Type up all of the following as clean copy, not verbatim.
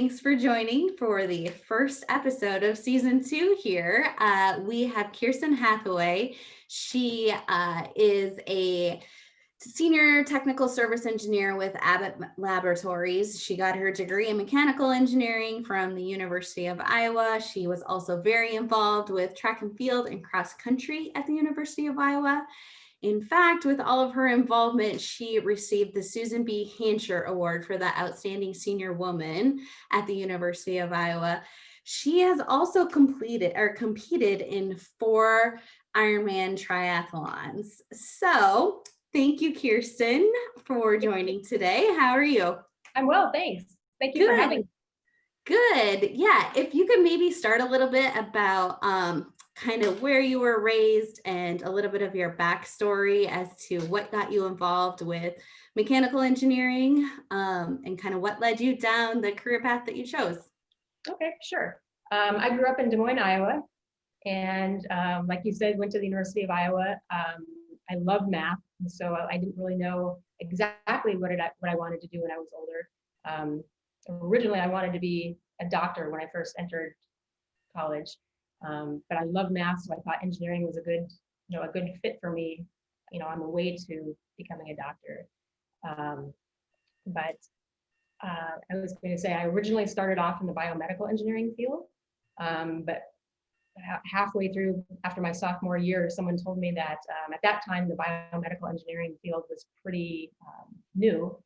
Thanks for joining for the first episode of season 2 here. We have Kirsten Hathaway. She is a senior technical service engineer with Abbott Laboratories. She got her degree in mechanical engineering from the University of Iowa. She was also very involved with track and field and cross country at the University of Iowa. In fact, with all of her involvement, she received the Susan B. Hancher Award for the Outstanding Senior Woman at the University of Iowa. She has also competed in 4 Ironman triathlons. So thank you, Kiersten, for joining today. How are you? I'm well, thanks. Thank you for having me. Good. Yeah. If you could maybe start a little bit about kind of where you were raised and a little bit of your backstory as to what got you involved with mechanical engineering and kind of what led you down the career path that you chose. Okay, sure. I grew up in Des Moines, Iowa, and like you said, went to the University of Iowa. I love math, and so I didn't really know exactly what I wanted to do when I was older. Originally, I wanted to be a doctor when I first entered college, but I love math, so I thought engineering was a good fit for me, on the way to becoming a doctor. But I was going to say I originally started off in the biomedical engineering field, but halfway through, after my sophomore year, someone told me that at that time the biomedical engineering field was pretty new.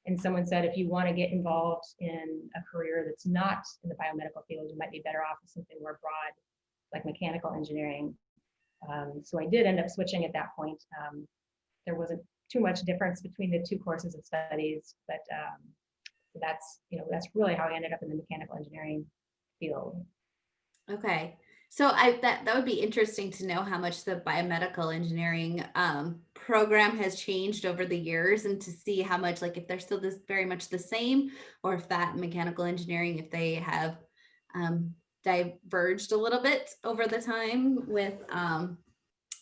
And someone said, if you want to get involved in a career that's not in the biomedical field, you might be better off with something more broad, like mechanical engineering. So I did end up switching at that point. There wasn't too much difference between the 2 courses of studies, but that's really how I ended up in the mechanical engineering field. Okay. So that would be interesting to know how much the biomedical engineering program has changed over the years, and to see how much, like, if they're still very much the same, or if that mechanical engineering, if they have diverged a little bit over the time with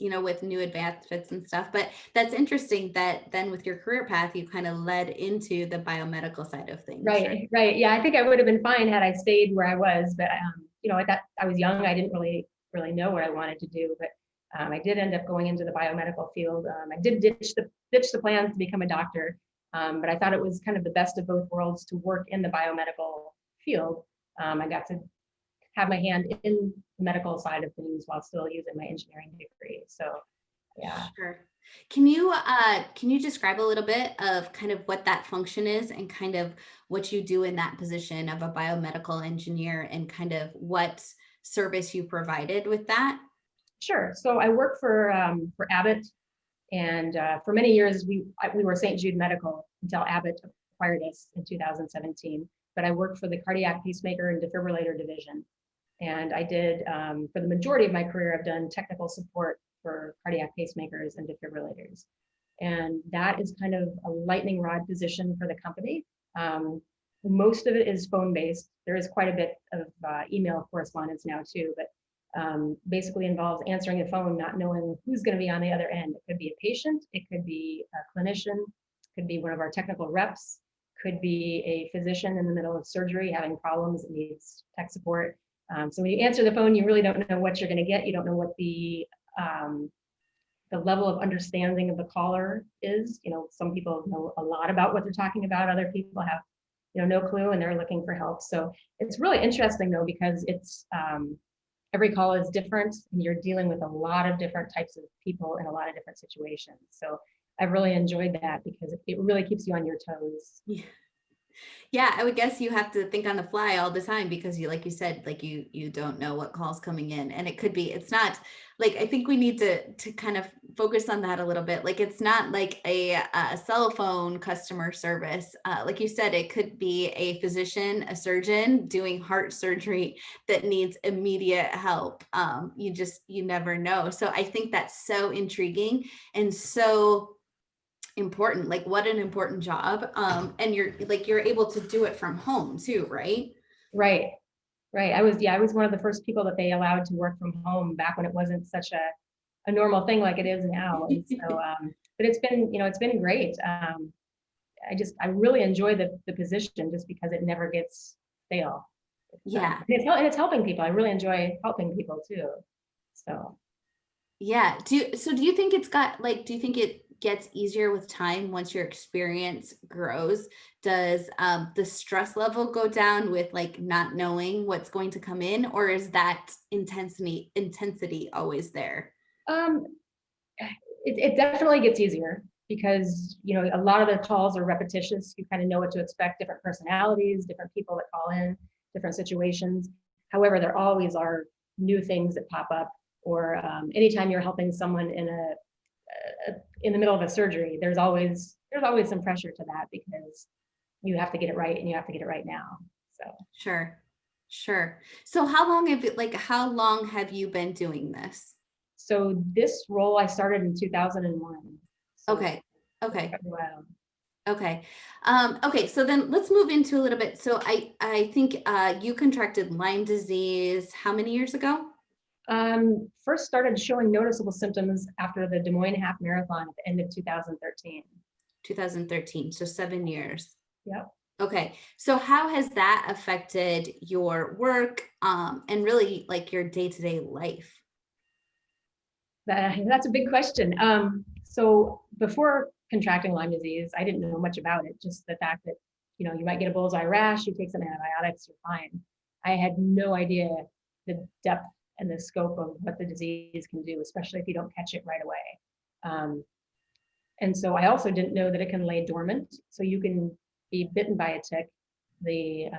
with new advancements and stuff. But that's interesting that then with your career path, you kind of led into the biomedical side of things. Right. Yeah, I think I would have been fine had I stayed where I was, but I was young. I didn't really know what I wanted to do, but I did end up going into the biomedical field. I did ditch the plans to become a doctor, but I thought it was kind of the best of both worlds to work in the biomedical field. I got to have my hand in the medical side of things while still using my engineering degree. So, yeah. Sure. Can you describe a little bit of kind of what that function is, and kind of what you do in that position of a biomedical engineer, and kind of what service you provided with that? Sure. So I work for Abbott, and for many years we were St. Jude Medical until Abbott acquired us in 2017. But I worked for the cardiac pacemaker and defibrillator division, and I did for the majority of my career, I've done technical support for cardiac pacemakers and defibrillators. And that is kind of a lightning rod position for the company. Most of it is phone-based. There is quite a bit of email correspondence now too, but basically involves answering the phone, not knowing who's going to be on the other end. It could be a patient, it could be a clinician, it could be one of our technical reps, could be a physician in the middle of surgery having problems and needs tech support. So when you answer the phone, you really don't know what you're going to get. You don't know what the level of understanding of the caller is. Some people know a lot about what they're talking about. Other people have, no clue, and they're looking for help. So it's really interesting though, because it's every call is different, and you're dealing with a lot of different types of people in a lot of different situations. So I've really enjoyed that because it really keeps you on your toes. Yeah, I would guess you have to think on the fly all the time, because you, like you said, like you don't know what call's coming in, and it's not like, I think we need to kind of focus on that a little bit. Like, it's not like a cell phone customer service. Like you said, it could be a physician, a surgeon doing heart surgery that needs immediate help. You never know. So I think that's so intriguing and so important. Like, what an important job. And you're able to do it from home too, right? Right. I was one of the first people that they allowed to work from home back when it wasn't such a normal thing like it is now. And so but it's been great. I really enjoy the position, just because it never gets fail. Yeah. And it's helping people. I really enjoy helping people too. So Yeah. Do you think it's got like, do you think it gets easier with time once your experience grows? Does the stress level go down with like not knowing what's going to come in, or is that intensity always there? um, it definitely gets easier because, you know, a lot of the calls are repetitious. You kind of know what to expect, different personalities, different people that call in, different situations. However, there always are new things that pop up, or anytime you're helping someone in the middle of a surgery, there's always some pressure to that because you have to get it right and you have to get it right now. So Sure. Sure. So how long have you been doing this? so this role I started in 2001. So Okay. Okay. wow. Okay. Okay. So then let's move into a little bit. So I think you contracted Lyme disease how many years ago? First started showing noticeable symptoms after the Des Moines Half Marathon at the end of 2013. 2013. So 7 years. Yep. Okay. So how has that affected your work and really like your day-to-day life? That's a big question. So before contracting Lyme disease, I didn't know much about it. Just the fact that, you know, you might get a bullseye rash, you take some antibiotics, you're fine. I had no idea the depth and the scope of what the disease can do, especially if you don't catch it right away. Um, and so I also didn't know that it can lay dormant. So you can be bitten by a tick. The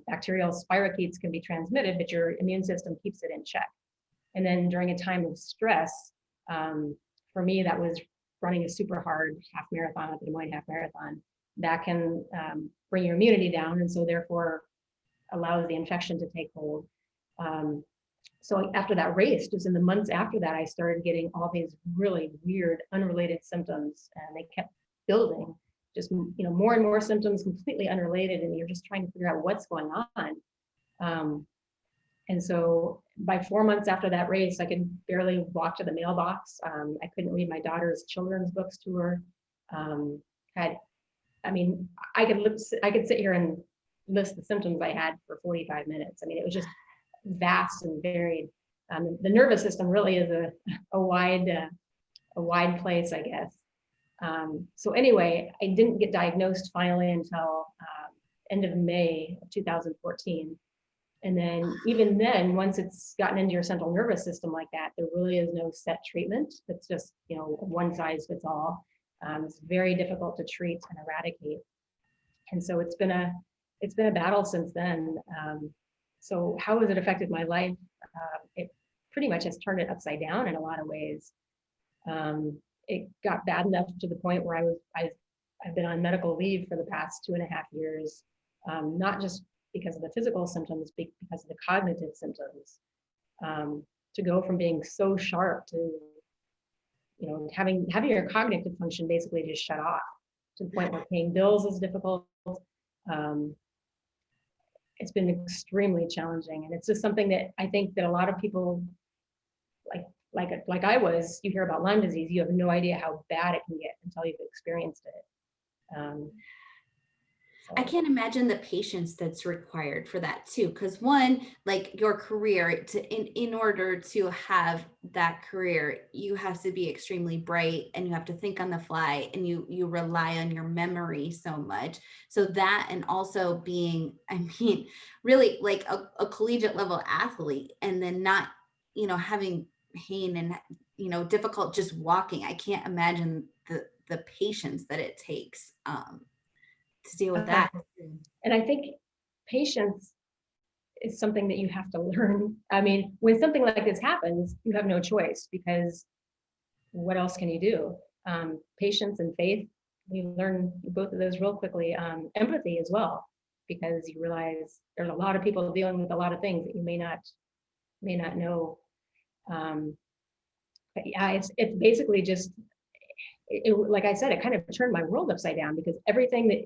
bacterial spirochetes can be transmitted, but your immune system keeps it in check. And then during a time of stress, for me, that was running a super hard half marathon at the Des Moines Half Marathon. That can bring your immunity down, and so therefore allows the infection to take hold. So after that race, just in the months after that, I started getting all these really weird, unrelated symptoms, and they kept building. Just, you know, more and more symptoms completely unrelated, and you're just trying to figure out what's going on. And so by 4 months after that race, I could barely walk to the mailbox. I couldn't read my daughter's children's books to her. I mean, I could sit here and list the symptoms I had for 45 minutes. I mean, it was just vast and varied. The nervous system really is a wide place, I guess. So anyway, I didn't get diagnosed finally until end of May of 2014. And then even then, once it's gotten into your central nervous system like that, there really is no set treatment. It's just, you know, one size fits all. It's very difficult to treat and eradicate. And so it's been a battle since then. So how has it affected my life? It pretty much has turned it upside down in a lot of ways. It got bad enough to the point where I've been on medical leave for the past 2.5 years, not just because of the physical symptoms, because of the cognitive symptoms. To go from being so sharp to, you know, having your cognitive function basically just shut off, to the point where paying bills is difficult. It's been extremely challenging, and it's just something that I think that a lot of people, like I was, you hear about Lyme disease, you have no idea how bad it can get until you've experienced it. I can't imagine the patience that's required for that too. Because one, like your career, in order to have that career, you have to be extremely bright and you have to think on the fly, and you rely on your memory so much. So that, and also being, I mean, really like a collegiate level athlete, and then not, you know, having pain and, you know, difficult just walking. I can't imagine the patience that it takes. To deal with that. And I think patience is something that you have to learn. I mean, when something like this happens, you have no choice, because what else can you do? Patience and faith, you learn both of those real quickly. Empathy as well, because you realize there's a lot of people dealing with a lot of things that you may not know. But yeah, it's basically just, like I said, it kind of turned my world upside down, because everything that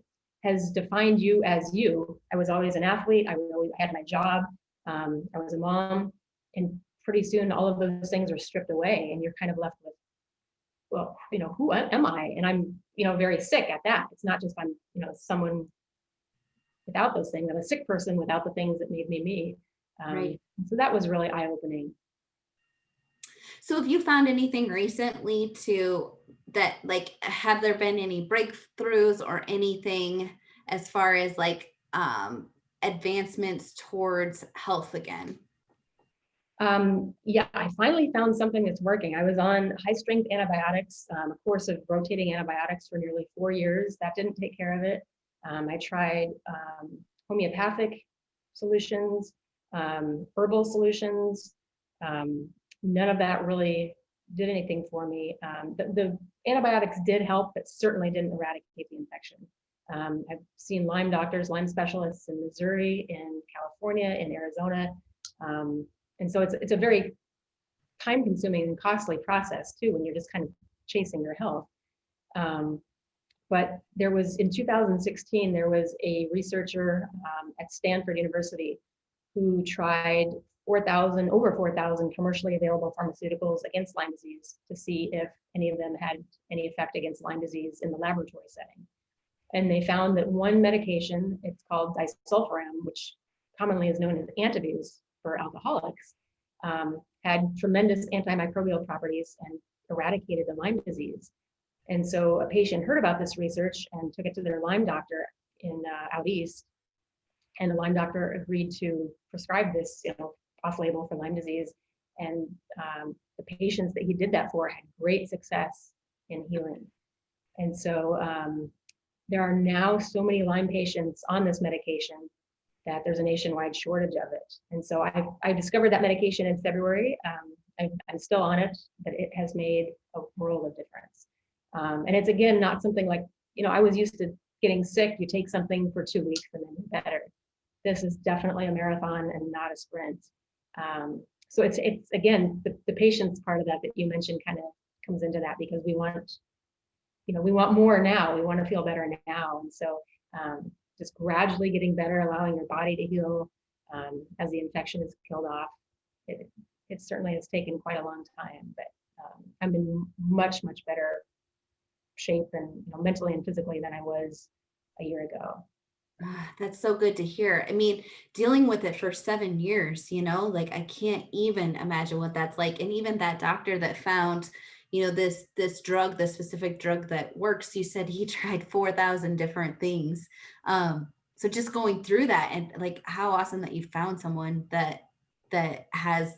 has defined you as you. I was always an athlete. I had my job. I was a mom, and pretty soon all of those things are stripped away, and you're kind of left with, well, you know, who am I? And I'm, you know, very sick at that. It's not just I'm, you know, someone without those things. I'm a sick person without the things that made me me. Right. So that was really eye-opening. So have you found anything recently that, like, have there been any breakthroughs or anything as far as like advancements towards health again? Yeah, I finally found something that's working. I was on high-strength antibiotics, a course of rotating antibiotics for nearly 4 years. That didn't take care of it. I tried homeopathic solutions, herbal solutions. None of that really did anything for me. The antibiotics did help, but certainly didn't eradicate the infection. I've seen Lyme doctors, Lyme specialists in Missouri, in California, in Arizona. And so it's a very time-consuming and costly process too, when you're just kind of chasing your health. But there was, in 2016, there was a researcher at Stanford University who tried over 4,000 commercially available pharmaceuticals against Lyme disease to see if any of them had any effect against Lyme disease in the laboratory setting. And they found that one medication, it's called disulfiram, which commonly is known as antabuse for alcoholics, had tremendous antimicrobial properties and eradicated the Lyme disease. And so a patient heard about this research and took it to their Lyme doctor in out east, and the Lyme doctor agreed to prescribe this, off-label for Lyme disease. And the patients that he did that for had great success in healing. And so there are now so many Lyme patients on this medication that there's a nationwide shortage of it. And so I discovered that medication in February. I'm still on it, but it has made a world of difference. And it's, again, not something like, I was used to getting sick, you take something for 2 weeks and then you're better. This is definitely a marathon and not a sprint. So it's again, the patience part of that you mentioned kind of comes into that, because we want more now. We want to feel better now. And so just gradually getting better, allowing your body to heal as the infection is killed off. It certainly has taken quite a long time, but I'm in much, much better shape and mentally and physically than I was a year ago. That's so good to hear. I mean, dealing with it for 7 years, like I can't even imagine what that's like. And even that doctor that found, this drug, this specific drug that works, you said he tried 4,000 different things. So just going through that, and like how awesome that you found someone that has,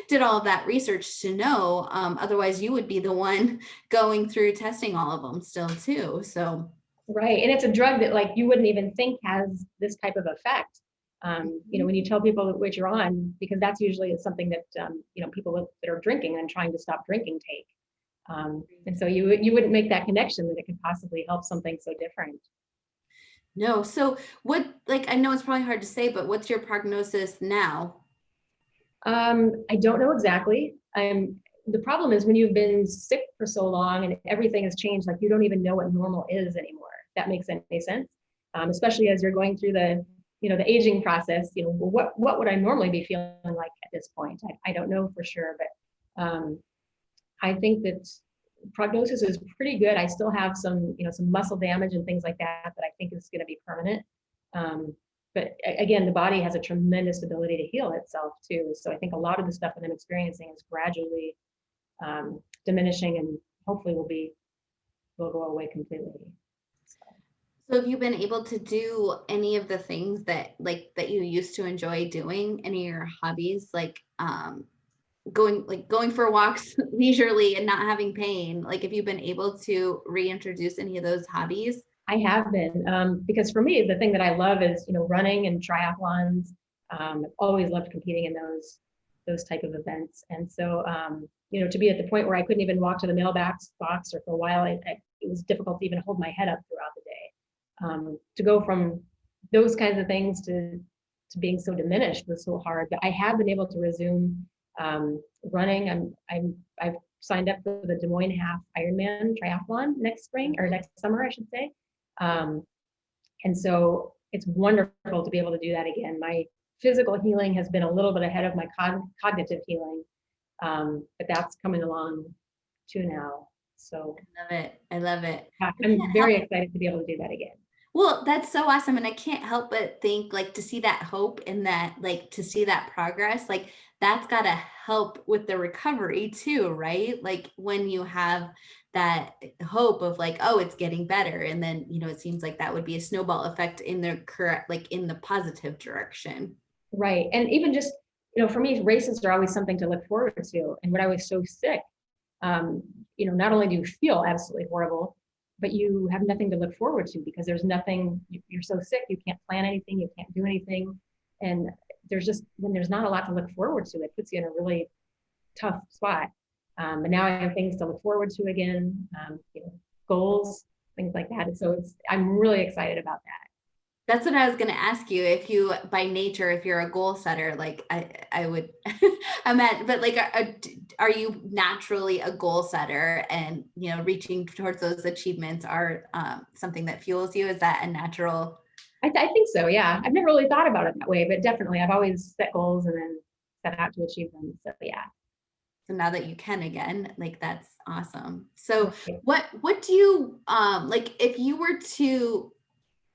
did all of that research to know. Otherwise you would be the one going through testing all of them still too. So right. And it's a drug that, like, you wouldn't even think has this type of effect. When you tell people what you're on, because that's usually something that, people that are drinking and trying to stop drinking take. And so you wouldn't make that connection that it could possibly help something so different. No. So I know it's probably hard to say, but what's your prognosis now? I don't know exactly. The problem is when you've been sick for so long and everything has changed, like you don't even know what normal is anymore. If that makes any sense. Especially as you're going through the aging process, what would I normally be feeling like at this point? I don't know for sure, but I think that prognosis is pretty good. I still have some muscle damage and things like that I think is going to be permanent. But again, the body has a tremendous ability to heal itself too. So I think a lot of the stuff that I'm experiencing is gradually diminishing, and hopefully will go away completely. So have you been able to do any of the things that you used to enjoy doing, any of your hobbies, like going for walks leisurely and not having pain? Like, have you been able to reintroduce any of those hobbies? I have been, because for me, the thing that I love is, running and triathlons. I've always loved competing in those type of events. And so, to be at the point where I couldn't even walk to the mailbox box, or for a while, it was difficult to even hold my head up throughout the day. To go from those kinds of things to being so diminished was so hard. But I have been able to resume running. I've signed up for the Des Moines Half Ironman triathlon next spring, or next summer, I should say. And so it's wonderful to be able to do that again. My physical healing has been a little bit ahead of my cognitive healing, but that's coming along too now. So I love it. I'm very excited to be able to do that again. Well, that's so awesome, and I can't help but think, like, to see that hope and that, like, to see that progress, like, that's gotta help with the recovery too, right? Like, when you have that hope of like, "Oh, it's getting better," and then, it seems like that would be a snowball effect in the correct like, in the positive direction. Right. And even just, for me, races are always something to look forward to. And when I was so sick, um, not only do you feel absolutely horrible, but you have nothing to look forward to because there's nothing, you're so sick, you can't plan anything, you can't do anything. And when there's not a lot to look forward to, it puts you in a really tough spot. And now I have things to look forward to again, goals, things like that. And so I'm really excited about that. That's what I was gonna ask you, if you by nature, if you're a goal setter, like, I would I meant, but, like, are you naturally a goal setter and, reaching towards those achievements are, something that fuels you? Is that a natural? I think so. Yeah. I've never really thought about it that way, but definitely I've always set goals and then set out to achieve them. So yeah. So now that you can again, like, that's awesome. So Right. what do you, like, if you were to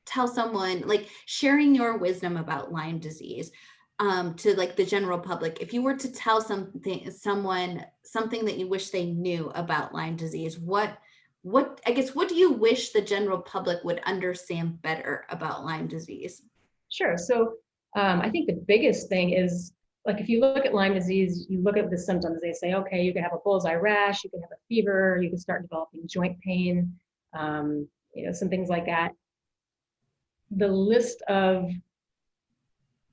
tell someone, like, sharing your wisdom about Lyme disease, to, like, the general public, if you were to tell someone something that you wish they knew about Lyme disease, what I guess, what do you wish the general public would understand better about Lyme disease? Sure. So I think the biggest thing is like if you look at Lyme disease, you look at the symptoms. They say, okay, you can have a bullseye rash, you can have a fever, you can start developing joint pain, some things like that. The list of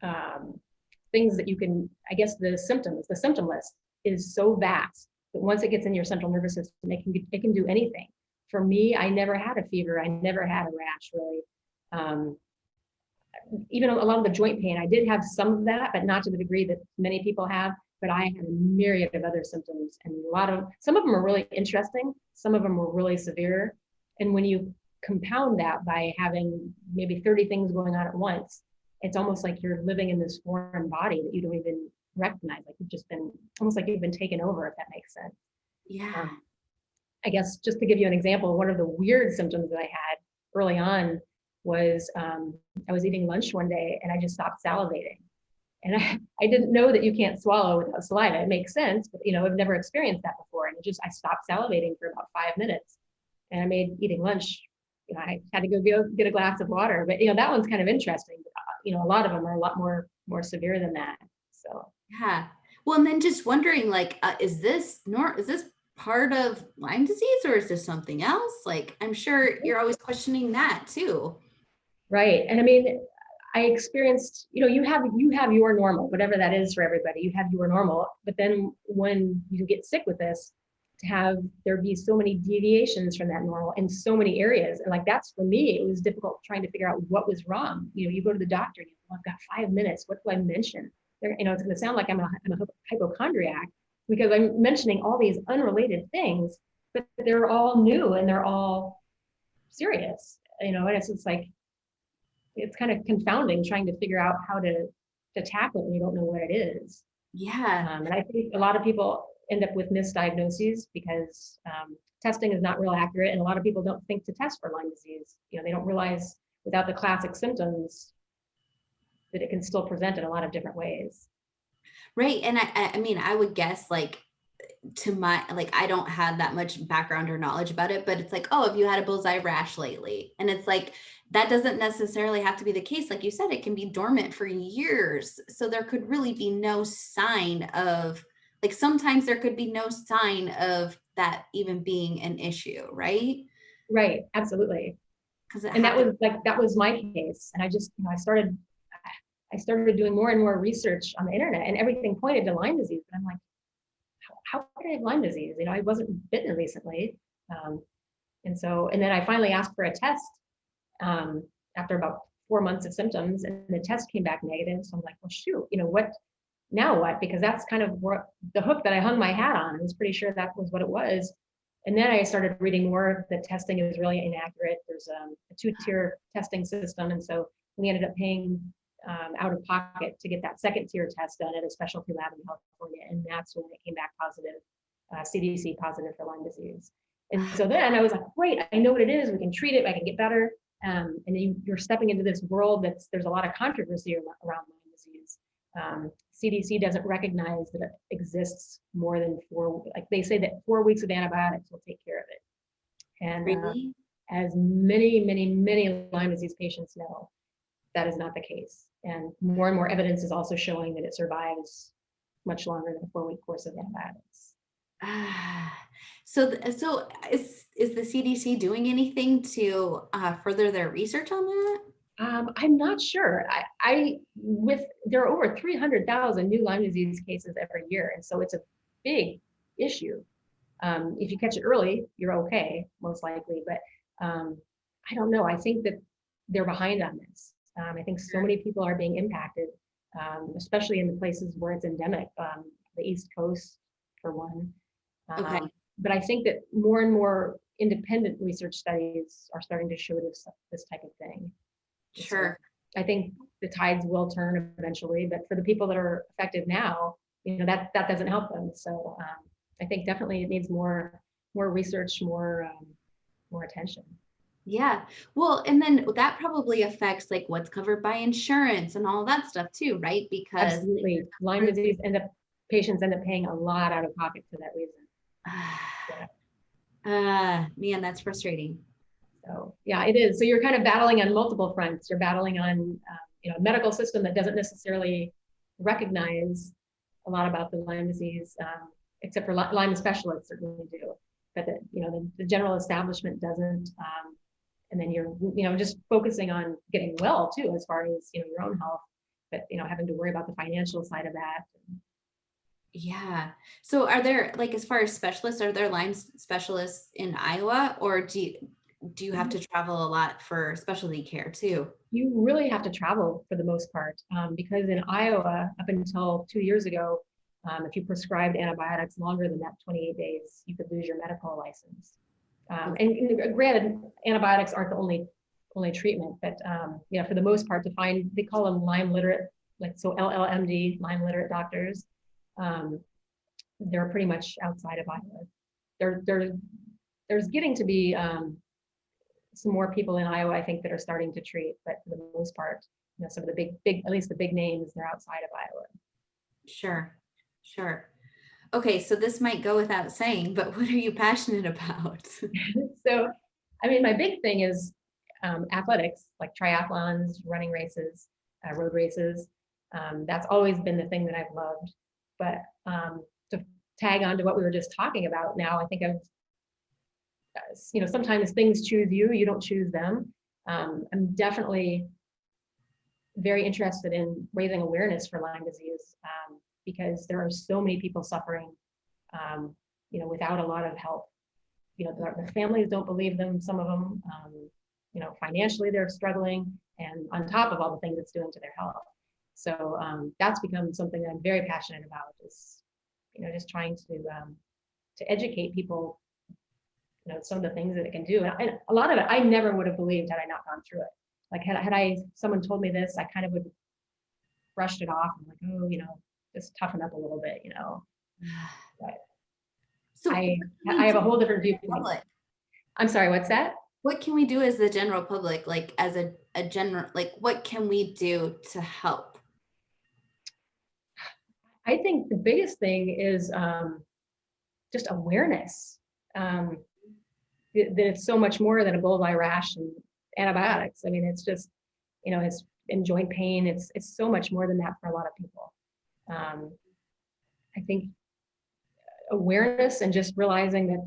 um, things that you can, I guess, the symptom list is so vast that once it gets in your central nervous system, it can do anything. For me, I never had a fever. I never had a rash really. Um, Even a lot of the joint pain, I did have some of that, but not to the degree that many people have. But I had a myriad of other symptoms, and some of them are really interesting. Some of them were really severe. And when you compound that by having maybe 30 things going on at once, it's almost like you're living in this foreign body that you don't even recognize. Like you've just been almost like you've been taken over, if that makes sense. Yeah. Um, I guess just to give you an example, one of the weird symptoms that I had early on was I was eating lunch one day and I just stopped salivating. And I didn't know that you can't swallow without saliva. It makes sense, but I've never experienced that before. And I stopped salivating for about 5 minutes. And I made eating lunch, I had to go get a glass of water. But that one's kind of interesting. A lot of them are a lot more severe than that. So Yeah. Well, and then just wondering, like, is this part of Lyme disease or is this something else? Like, I'm sure you're always questioning that too. right. And I mean, I experienced, you have your normal, whatever that is for everybody. You have your normal, but then when you get sick with this, to have there be so many deviations from that normal in so many areas, and like that's for me, it was difficult trying to figure out what was wrong. You go to the doctor, and I've got 5 minutes. What do I mention? It's going to sound like I'm a hypochondriac because I'm mentioning all these unrelated things, but they're all new and they're all serious. And it's like it's kind of confounding trying to figure out how to tackle it when you don't know what it is. Yeah. And I think a lot of people end up with misdiagnoses because testing is not real accurate, and a lot of people don't think to test for Lyme disease. They don't realize without the classic symptoms that it can still present in a lot of different ways. Right. And I mean, I would guess, like, I don't have that much background or knowledge about it, but it's like, oh, have you had a bullseye rash lately? And it's like, that doesn't necessarily have to be the case. Like you said, it can be dormant for years. So there could really be no sign of, like, sometimes there could be no sign of that even being an issue, right? Right, absolutely. Because it And happens. that was my case. And I just, I started doing more and more research on the internet, and everything pointed to Lyme disease. And I'm like, how could I have Lyme disease? I wasn't bitten recently. Um, and then I finally asked for a test after about 4 months of symptoms, and the test came back negative. So I'm like, well, shoot, what? Because that's kind of the hook that I hung my hat on. I was pretty sure that was what it was. And then I started reading more that testing is really inaccurate. There's a two-tier testing system. And so we ended up paying out of pocket to get that second tier test done at a specialty lab in California. And that's when it came back positive, CDC positive for Lyme disease. And so then I was like, great, I know what it is. We can treat it. I can get better. And you're stepping into this world there's a lot of controversy around Lyme disease. CDC doesn't recognize that it exists more than like they say that 4 weeks of antibiotics will take care of it. And Really? as many Lyme disease patients know, that is not the case. And more evidence is also showing that it survives much longer than a 4-week course of antibiotics. So is the CDC doing anything to further their research on that? I'm not sure. There are over 300,000 new Lyme disease cases every year, and so it's a big issue. If you catch it early, you're okay, most likely. But I don't know. I think that they're behind on this. I think so many people are being impacted, especially in the places where it's endemic, the East Coast, for one. Okay. But I think that more and more independent research studies are starting to show this type of thing. Sure. So I think the tides will turn eventually, but for the people that are affected now, that doesn't help them. So I think definitely it needs more research, more attention. Yeah. Well, and then that probably affects like what's covered by insurance and all that stuff too, right? Because absolutely, Lyme disease patients end up paying a lot out of pocket for that reason. Man, that's frustrating. So yeah, it is. So you're kind of battling on multiple fronts. You're battling on a medical system that doesn't necessarily recognize a lot about the Lyme disease, except for Lyme specialists certainly do, but the general establishment doesn't. And then you're just focusing on getting well too, as far as your own health, but having to worry about the financial side of that. Yeah. So are there, like, as far as specialists, are there Lyme specialists in Iowa, or do you have to travel a lot for specialty care too? You really have to travel for the most part, because in Iowa, up until 2 years ago, if you prescribed antibiotics longer than that 28 days, you could lose your medical license. And granted, antibiotics aren't the only treatment, but for the most part, they call them Lyme literate, like so LLMD, Lyme literate doctors. They're pretty much outside of Iowa. There's getting to be some more people in Iowa, I think, that are starting to treat, but for the most part, some of the big, at least the big names, they're outside of Iowa. Sure. Okay, so this might go without saying, but what are you passionate about? So, I mean, my big thing is athletics, like triathlons, running races, road races. That's always been the thing that I've loved. But to tag on to what we were just talking about now, I think sometimes things choose you, you don't choose them. I'm definitely very interested in raising awareness for Lyme disease, because there are so many people suffering, without a lot of help. Their families don't believe them, some of them, financially they're struggling, and on top of all the things it's doing to their health. So that's become something that I'm very passionate about, is, just trying to educate people, some of the things that it can do. And a lot of it, I never would have believed had I not gone through it. Like had someone told me this, I kind of would have brushed it off. I'm like, oh, just toughen up a little bit, But So I have a whole different viewpoint. I'm sorry, what's that? What can we do as the general public, like as a general, like what can we do to help? I think the biggest thing is just awareness. That it's so much more than a bullseye rash and antibiotics. I mean, it's just, it's in joint pain. It's so much more than that for a lot of people. I think awareness and just realizing that,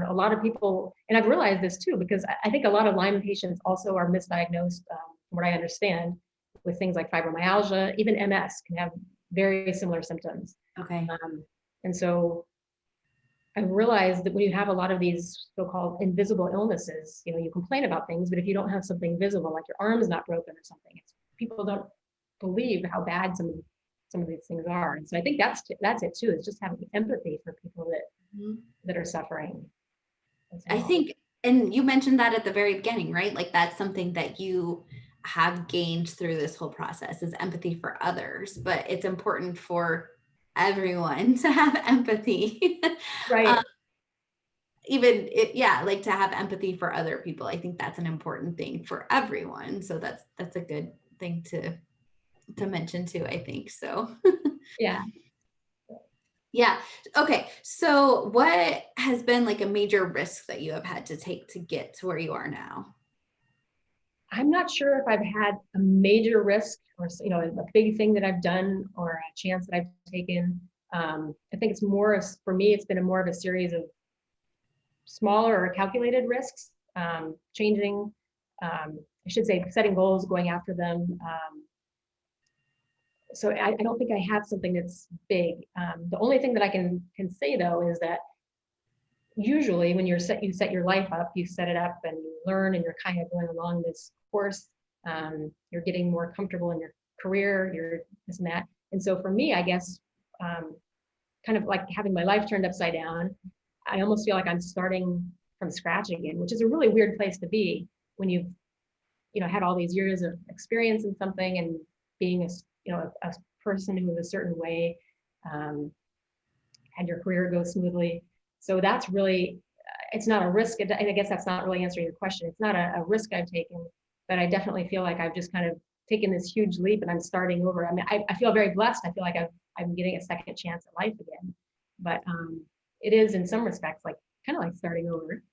a lot of people, and I've realized this too, because I think a lot of Lyme patients also are misdiagnosed, from what I understand, with things like fibromyalgia. Even MS can have very similar symptoms. Okay. And so I realized that when you have a lot of these so-called invisible illnesses, you complain about things, but if you don't have something visible, like your arm is not broken or something, people don't believe how bad some of these things are. And so I think that's it too, is just having empathy for people that are suffering. I think, and you mentioned that at the very beginning, right? Like that's something that you have gained through this whole process, is empathy for others, but it's important for everyone to have empathy. Right. even it, yeah, like to have empathy for other people. I think that's an important thing for everyone. So that's a good thing to mention too, I think. So Yeah. yeah. Okay. So what has been like a major risk that you have had to take to get to where you are now? I'm not sure if I've had a major risk or, a big thing that I've done or a chance that I've taken. I think it's more for me, it's been more of a series of smaller or calculated risks, changing, I should say, setting goals, going after them. So I don't think I have something that's big. The only thing that I can say though is that usually when you set your life up, you set it up and you learn and you're kind of going along this course. You're getting more comfortable in your career, you're this and that. And so for me, I guess, kind of like having my life turned upside down, I almost feel like I'm starting from scratch again, which is a really weird place to be when you've, had all these years of experience in something and being a person who is a certain way, had your career go smoothly. So that's really, it's not a risk. And I guess that's not really answering your question. It's not a risk I've taken, but I definitely feel like I've just kind of taken this huge leap and I'm starting over. I mean, I feel very blessed. I feel like I'm getting a second chance at life again, but it is in some respects like kind of like starting over.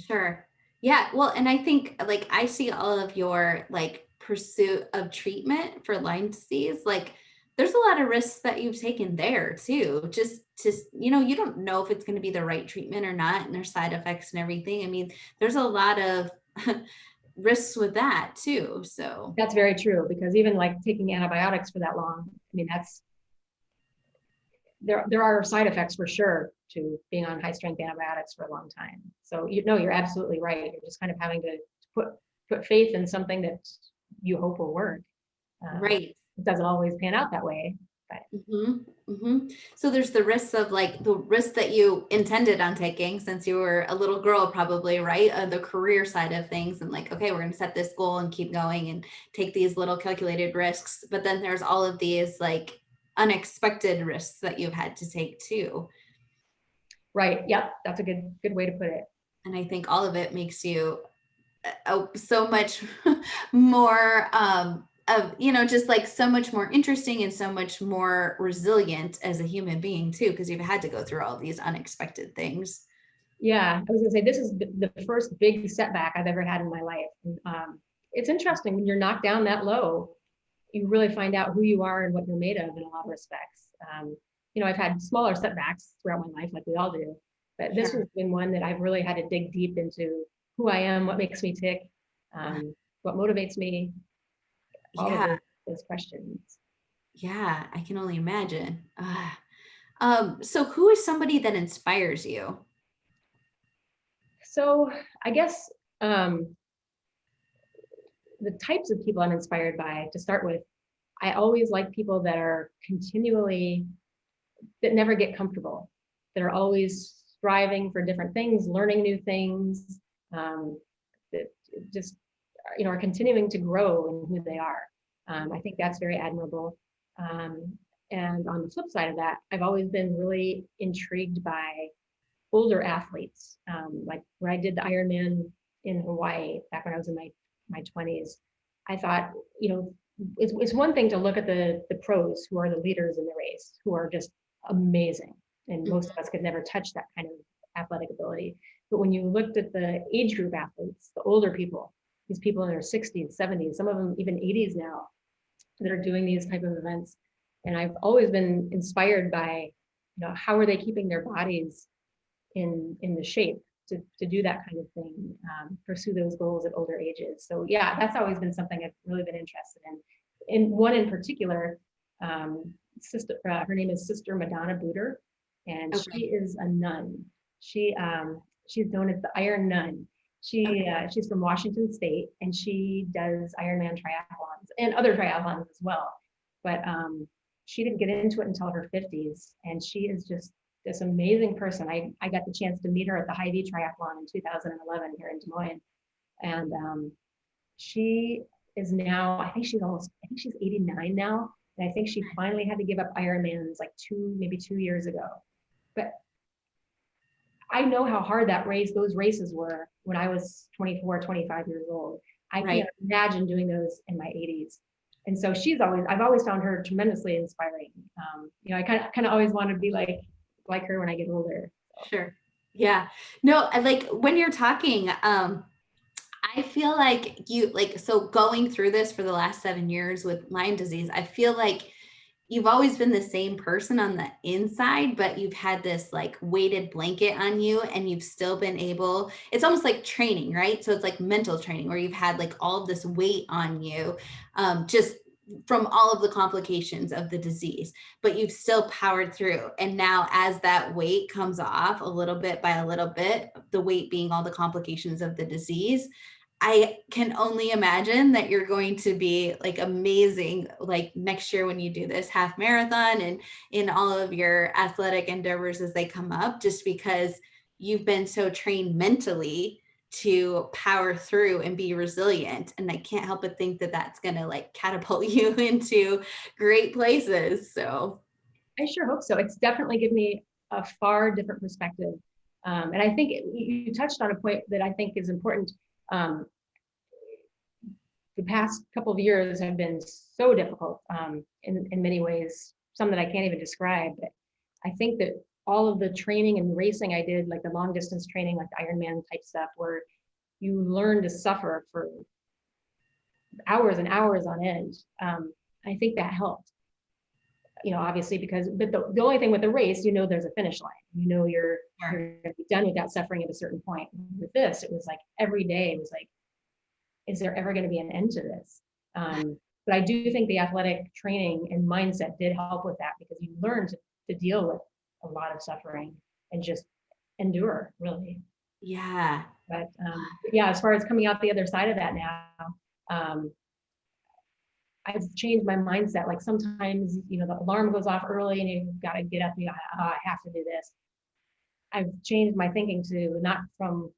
Sure. Yeah. Well, and I think like I see all of your like pursuit of treatment for Lyme disease. Like there's a lot of risks that you've taken there too. Just to, you don't know if it's going to be the right treatment or not, and there's side effects and everything. I mean, there's a lot of risks with that too. So That's very true because even like taking antibiotics for that long, I mean, there are side effects for sure to being on high strength antibiotics for a long time. So you're absolutely right. You're just kind of having to put faith in something that you hope will work. right. It doesn't always pan out that way, but So there's the risks of like the risk that you intended on taking since you were a little girl, probably, right? The career side of things, and like, okay, we're going to set this goal and keep going and take these little calculated risks. But then there's all of these like unexpected risks that you've had to take too. right. Yep. That's a good way to put it. And I think all of it makes you so much more of just like so much more interesting and so much more resilient as a human being too, because you've had to go through all these unexpected things. Yeah, I was gonna say this is the first big setback I've ever had in my life. And, it's interesting when you're knocked down that low, you really find out who you are and what you're made of in a lot of respects. I've had smaller setbacks throughout my life, like we all do, but this Sure. has been one that I've really had to dig deep into who I am, what makes me tick, what motivates me, all of Yeah. those questions. Yeah. I can only imagine. So who is somebody that inspires you? So I guess the types of people I'm inspired by, to start with, I always like people that are continually, that never get comfortable, that are always striving for different things, learning new things, that just, are continuing to grow in who they are. I think that's very admirable. And on the flip side of that, I've always been really intrigued by older athletes. Like when I did the Ironman in Hawaii back when I was in my 20s, I thought, it's one thing to look at the pros who are the leaders in the race, who are just amazing. And most of us could never touch that kind of athletic ability. But when you looked at the age group athletes, the older people, these people in their 60s, 70s, some of them even 80s now, that are doing these type of events. And I've always been inspired by, how are they keeping their bodies in the shape to do that kind of thing, pursue those goals at older ages. So yeah, that's always been something I've really been interested in. In one in particular, sister, her name is Sister Madonna Booter, and Okay. she is a nun. She's known as the Iron Nun. She's from Washington State, and she does Ironman triathlons and other triathlons as well. But she didn't get into it until her 50s, and she is just this amazing person. I got the chance to meet her at the Hy-Vee Triathlon in 2011 here in Des Moines, and she is now, I think she's 89 now, and I think she finally had to give up Ironmans like maybe 2 years ago. But I know how hard those races were when I was 24, 25 years old. I Right. can't imagine doing those in my 80s. And so I've always found her tremendously inspiring. I kind of always want to be like her when I get older. So. Sure. Yeah. No, like when you're talking, I feel like so going through this for the last 7 years with Lyme disease, I feel like you've always been the same person on the inside, but you've had this like weighted blanket on you and you've still been able, it's almost like training, right? So it's like mental training where you've had like all of this weight on you, just from all of the complications of the disease, but you've still powered through. And now as that weight comes off a little bit by a little bit, the weight being all the complications of the disease, I can only imagine that you're going to be like amazing, like next year when you do this half marathon and in all of your athletic endeavors as they come up, just because you've been so trained mentally to power through and be resilient. And I can't help but think that that's going to like catapult you into great places. So I sure hope so. It's definitely given me a far different perspective. And I think you touched on a point that I think is important. Um, the past couple of years have been so difficult in many ways, some that I can't even describe. But I think that all of the training and racing I did, like the long distance training, like the Ironman type stuff, where you learn to suffer for hours and hours on end. I think that helped. Obviously, but the only thing with the race, there's a finish line. You're going to be done with that suffering at a certain point. With this, it was like every day, it was like, is there ever going to be an end to this? But I do think the athletic training and mindset did help with that, because you learn to deal with a lot of suffering and just endure, really. yeah. But yeah, as far as coming out the other side of that now, I've changed my mindset. Like sometimes, the alarm goes off early and you've got to get up and I have to do this. I've changed my thinking to not from,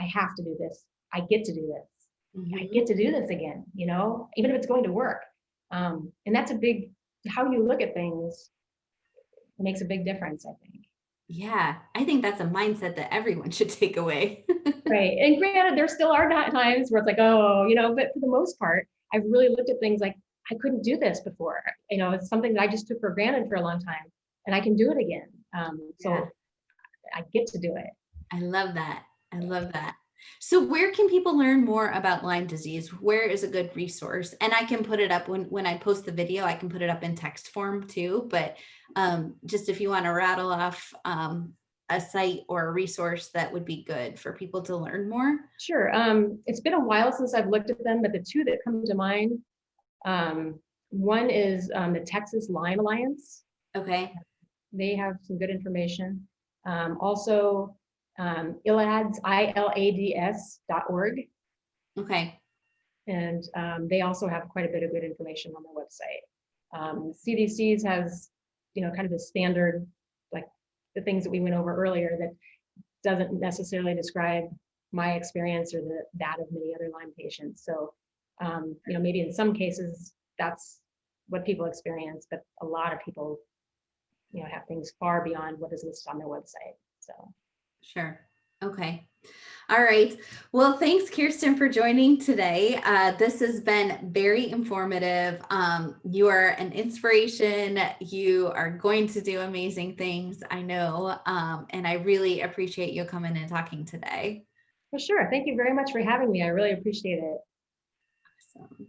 I have to do this. I get to do this. Mm-hmm. I get to do this again, even if it's going to work. And that's how you look at things makes a big difference, I think. Yeah. I think that's a mindset that everyone should take away. Right. And granted, there still are times where it's like, oh, but for the most part, I've really looked at things like, I couldn't do this before. It's something that I just took for granted for a long time, and I can do it again. So I get to do it. I love that. I love that. So where can people learn more about Lyme disease? Where is a good resource? And I can put it up when I post the video, I can put it up in text form too. But just if you want to rattle off a site or a resource that would be good for people to learn more. Sure. It's been a while since I've looked at them, but the two that come to mind, one is the Texas Lyme Alliance. Okay. They have some good information. Also, ILADS, ILADS.org. Okay. And they also have quite a bit of good information on their website. CDC's has, kind of the standard, like the things that we went over earlier, that doesn't necessarily describe my experience or that of many other Lyme patients. So, maybe in some cases that's what people experience, but a lot of people, have things far beyond what is listed on their website. So. Sure. Okay. All right. Well, thanks, Kiersten, for joining today. This has been very informative. You are an inspiration. You are going to do amazing things, I know. And I really appreciate you coming and talking today. For sure. Thank you very much for having me. I really appreciate it. Awesome.